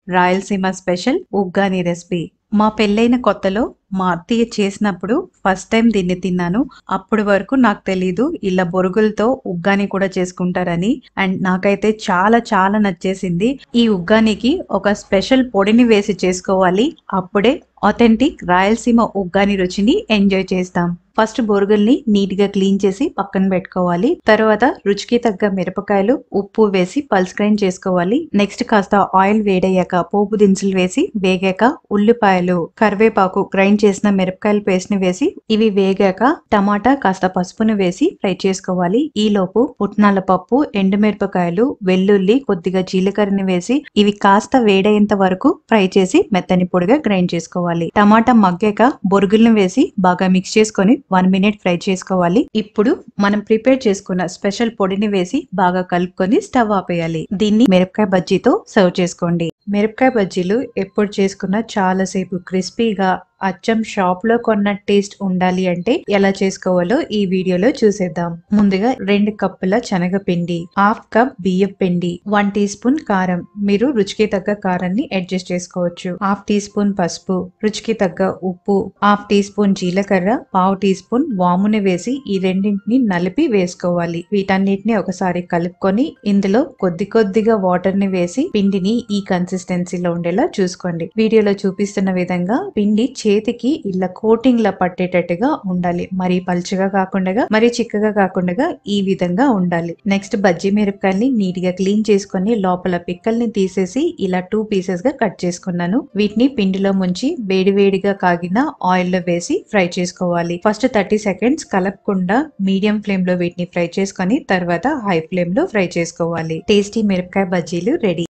Rayalaseema special uggani recipe. మా పెళ్ళైన కొత్తలో మా అత్తయ్య చేసినప్పుడు ఫస్ట్ టైం దీన్ని తిన్నాను. అప్పటి వరకు నాకు తెలీదు ఇలా బొరుగులతో ఉగ్గాని కూడా చేసుకుంటారని. అండ్ నాకైతే చాలా చాలా నచ్చేసింది. ఈ ఉగ్గానికి ఒక స్పెషల్ పొడిని వేసి చేసుకోవాలి. అప్పుడే ఆథెంటిక్ రాయలసీమ ఉగ్గాని రుచిని ఎంజాయ్ చేస్తాం. ఫస్ట్ బొరుగుల్ని నీట్ గా క్లీన్ చేసి పక్కన పెట్టుకోవాలి. తర్వాత రుచికి తగ్గ మిరపకాయలు, ఉప్పు వేసి పల్స్ గ్రైండ్ చేసుకోవాలి. నెక్స్ట్ కాస్త ఆయిల్ వేడయ్యాక పోపు దినుసులు వేసి వేగాక ఉల్లిపాయలు, కరివేపాకు, గ్రైండ్ చేసిన మిరపకాయల పేస్ట్ ని వేసి ఇవి వేగాక టమాటా కాస్త పసుపును వేసి ఫ్రై చేసుకోవాలి. ఈ లోపు పుట్నాల పప్పు, ఎండుమిరపకాయలు, వెల్లుల్లి, కొద్దిగా జీలకర్రని వేసి ఇవి కాస్త వేడయ్యేంత వరకు ఫ్రై చేసి మెత్తని పొడిగా గ్రైండ్ చేసుకోవాలి. టమాటా మగ్గాక బొరుగులను వేసి బాగా మిక్స్ చేసుకొని 1 minute ఫ్రై చేసుకోవాలి. ఇప్పుడు మనం ప్రిపేర్ చేసుకున్న స్పెషల్ పొడిని వేసి బాగా కలుపుకొని స్టవ్ ఆపేయాలి. దీన్ని మిరపకాయ బజ్జీతో సర్వ్ చేసుకోండి. మిరపకాయ బజ్జీలు ఎప్పుడు చేసుకున్నా చాలా సేపు క్రిస్పీగా అచ్చం షాప్ లో కొన్న టేస్ట్ ఉండాలి అంటే ఎలా చేసుకోవాలో ఈ వీడియోలో చూసేద్దాం. ముందుగా 2 కప్పుల శనగపిండి, 1/2 కప్ బియ్యం పిండి, 1 టీ స్పూన్ కారం, మీరు రుచికి తగ్గ కారాన్ని అడ్జస్ట్ చేసుకోవచ్చు, 1/2 టీ స్పూన్ పసుపు, రుచికి తగ్గ ఉప్పు, 1/2 టీ స్పూన్ జీలకర్ర, 1/2 టీ స్పూన్ వాముని వేసి ఈ రెండింటిని నలిపి వేసుకోవాలి. వీటన్నిటిని ఒకసారి కలుపుకొని ఇందులో కొద్దిగా వాటర్ ని వేసి పిండిని ఈ కన్సిస్టెన్సీలో ఉండేలా చూసుకోండి. వీడియోలో చూపిస్తున్న విధంగా పిండి చేతికి ఇలా కోటింగ్ లా పట్టేటట్టుగా ఉండాలి. మరి పలుచగా కాకుండా మరి చిక్కగా కాకుండా ఈ విధంగా ఉండాలి. నెక్స్ట్ బజ్జీ మిరపకాయల్ని నీట్ గా క్లీన్ చేసుకొని లోపల పిక్కల్ని తీసేసి ఇలా 2 పీసెస్ గా కట్ చేసుకున్నాను. వీటిని పిండిలో ముంచి వేడివేడిగా కాగిన ఆయిల్ లో వేసి ఫ్రై చేసుకోవాలి. ఫస్ట్ 30 seconds కలపకుండా మీడియం ఫ్లేమ్ లో వీటిని ఫ్రై చేసుకొని తర్వాత హై ఫ్లేమ్ లో ఫ్రై చేసుకోవాలి. టేస్టీ మిరపకాయ బజ్జీలు రెడీ.